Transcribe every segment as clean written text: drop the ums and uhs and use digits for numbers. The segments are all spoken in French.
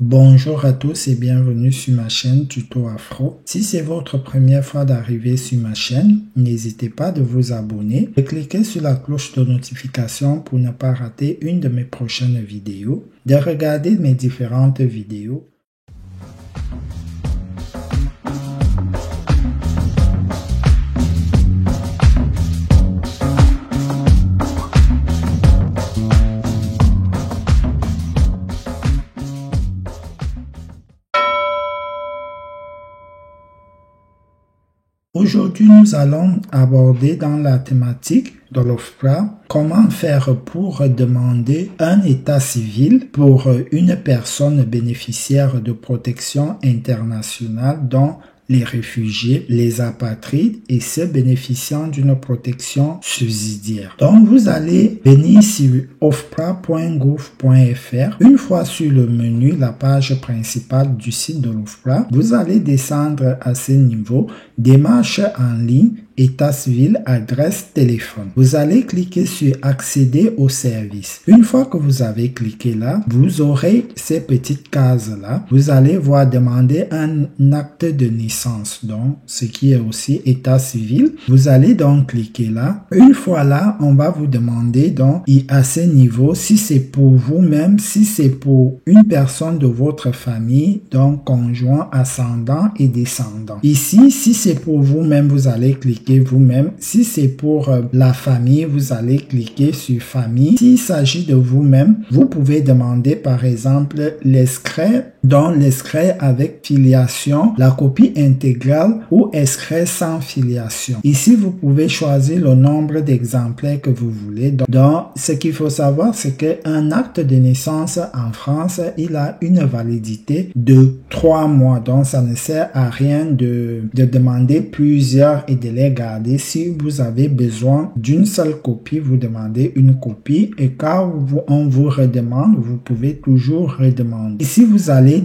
Bonjour à tous et bienvenue sur ma chaîne Tuto Afro. Si c'est votre première fois d'arriver sur ma chaîne, n'hésitez pas de vous abonner, de cliquer sur la cloche de notification pour ne pas rater une de mes prochaines vidéos, de regarder mes différentes vidéos. Aujourd'hui, nous allons aborder dans la thématique de l'OFPRA comment faire pour demander un état civil pour une personne bénéficiaire de protection internationale dont les réfugiés, les apatrides et ceux bénéficiant d'une protection subsidiaire. Donc, vous allez venir sur ofpra.gouv.fr. Une fois sur le menu, la page principale du site de l'OFPRA, vous allez descendre à ce niveau, démarche en ligne, état civil, adresse, téléphone. Vous allez cliquer sur accéder au service. Une fois que vous avez cliqué là, vous aurez ces petites cases là. Vous allez voir demander un acte de naissance, donc ce qui est aussi état civil. Vous allez donc cliquer là. Une fois là, on va vous demander donc à ce niveau si c'est pour vous-même, si c'est pour une personne de votre famille, donc conjoint, ascendant et descendant. Ici, si c'est pour vous-même, vous allez cliquer vous-même. Si c'est pour la famille, vous allez cliquer sur famille. S'il s'agit de vous-même, vous pouvez demander par exemple l'extrait, donc l'extrait avec filiation, la copie intégrale ou extrait sans filiation. Ici, vous pouvez choisir le nombre d'exemplaires que vous voulez. Donc, ce qu'il faut savoir, c'est qu'un acte de naissance en France, il a une validité de 3 mois. Donc, ça ne sert à rien de demander plusieurs et de les garder. Si vous avez besoin d'une seule copie, vous demandez une copie et quand on vous redemande, vous pouvez toujours redemander. Ici, vous allez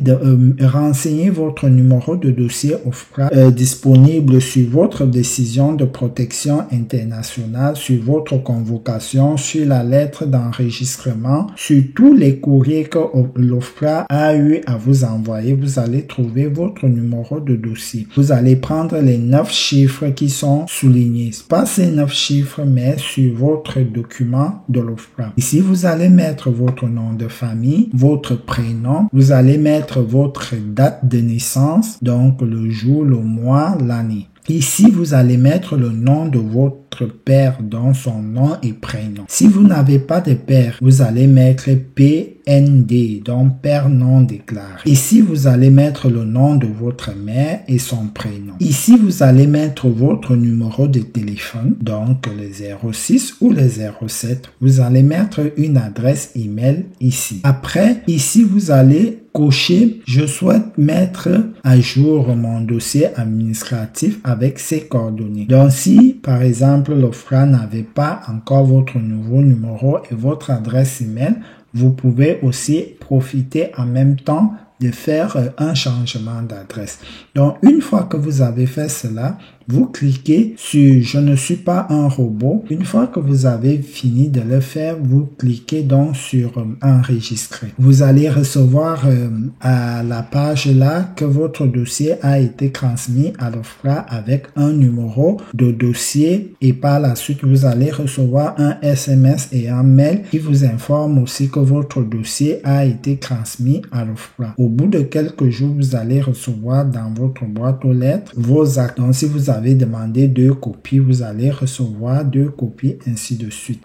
renseigner votre numéro de dossier OFPRA disponible sur votre décision de protection internationale, sur votre convocation, sur la lettre d'enregistrement, sur tous les courriers que l'OFPRA a eu à vous envoyer. Vous allez trouver votre numéro de dossier. Vous allez prendre les 9 chiffres qui sont soulignés. Pas ces 9 chiffres, mais sur votre document de l'OFPRA. Ici, vous allez mettre votre nom de famille, votre prénom. Vous allez mettre votre date de naissance, donc le jour, le mois, l'année. Ici, vous allez mettre le nom de votre père, dont son nom et prénom. Si vous n'avez pas de père, vous allez mettre PND, donc père non déclaré. Ici, vous allez mettre le nom de votre mère et son prénom. Ici, vous allez mettre votre numéro de téléphone, donc le 06 ou le 07. Vous allez mettre une adresse email ici. Après, ici, vous allez cocher « Je souhaite mettre à jour mon dossier administratif avec ces coordonnées ». Donc, si, par exemple, l'OFPRA n'avait pas encore votre nouveau numéro et votre adresse email, vous pouvez aussi profiter en même temps de faire un changement d'adresse. Donc, une fois que vous avez fait cela, vous cliquez sur « Je ne suis pas un robot ». Une fois que vous avez fini de le faire, vous cliquez donc sur « Enregistrer ». Vous allez recevoir à la page là que votre dossier a été transmis à l'OFPRA avec un numéro de dossier et par la suite, vous allez recevoir un SMS et un mail qui vous informe aussi que votre dossier a été transmis à l'OFPRA. Au bout de quelques jours, vous allez recevoir dans votre boîte aux lettres vos actes. Donc, si vous avez demandé 2 copies, vous allez recevoir 2 copies, ainsi de suite.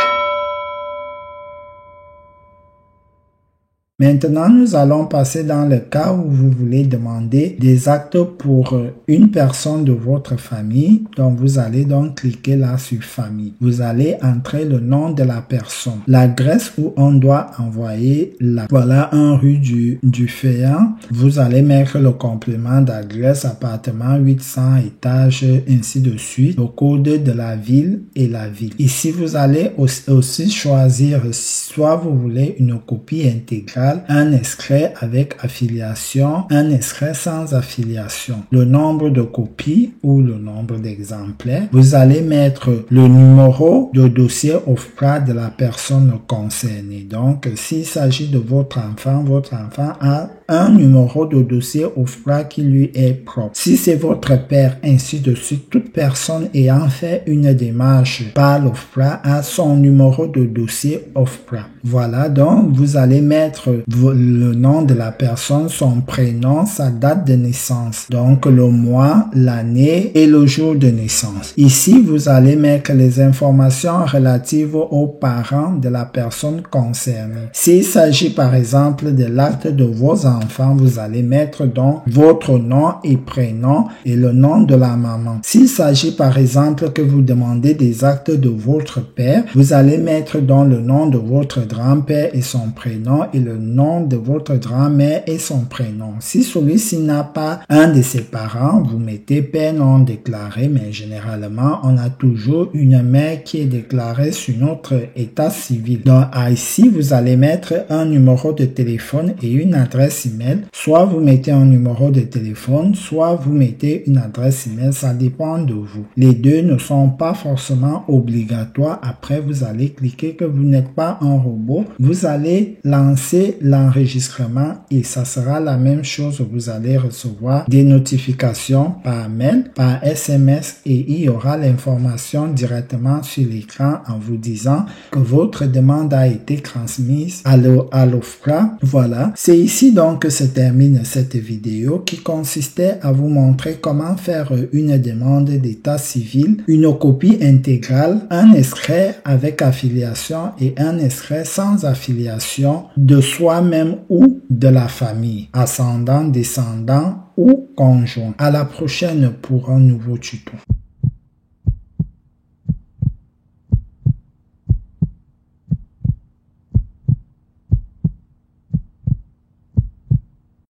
Maintenant, nous allons passer dans le cas où vous voulez demander des actes pour une personne de votre famille. Donc, vous allez donc cliquer là sur famille. Vous allez entrer le nom de la personne, l'adresse où on doit envoyer la. Voilà, 1 rue du Féant. Vous allez mettre le complément d'adresse, appartement 800 étages, ainsi de suite, le code de la ville et la ville. Ici, vous allez aussi choisir soit vous voulez une copie intégrale, un extrait avec affiliation, un extrait sans affiliation, le nombre de copies ou le nombre d'exemplaires. Vous allez mettre le numéro de dossier OFPRA de la personne concernée. Donc, s'il s'agit de votre enfant a un numéro de dossier OFPRA qui lui est propre. Si c'est votre père, ainsi de suite, toute personne ayant fait une démarche par l'OFPRA a son numéro de dossier OFPRA. Voilà, donc vous allez mettre le nom de la personne, son prénom, sa date de naissance, donc le mois, l'année et le jour de naissance. Ici, vous allez mettre les informations relatives aux parents de la personne concernée. S'il s'agit par exemple de l'acte de vos enfants, vous allez mettre donc votre nom et prénom et le nom de la maman. S'il s'agit par exemple que vous demandez des actes de votre père, vous allez mettre donc le nom de votre grand-père et son prénom et le nom de votre grand-mère et son prénom. Si celui-ci n'a pas un de ses parents, vous mettez père non déclaré, mais généralement, on a toujours une mère qui est déclarée sur notre état civil. Donc ici, vous allez mettre un numéro de téléphone et une adresse email. Soit vous mettez un numéro de téléphone, soit vous mettez une adresse email, ça dépend de vous. Les deux ne sont pas forcément obligatoires. Après, vous allez cliquer que vous n'êtes pas un robot. Vous allez lancer l'enregistrement et ça sera la même chose. Vous allez recevoir des notifications par mail, par SMS et il y aura l'information directement sur l'écran en vous disant que votre demande a été transmise à l'OFPRA. Voilà, c'est ici donc que se termine cette vidéo qui consistait à vous montrer comment faire une demande d'état civil, une copie intégrale, un extrait avec affiliation et un extrait sans affiliation de soi-même ou de la famille, ascendant, descendant ou conjoint. À la prochaine pour un nouveau tuto.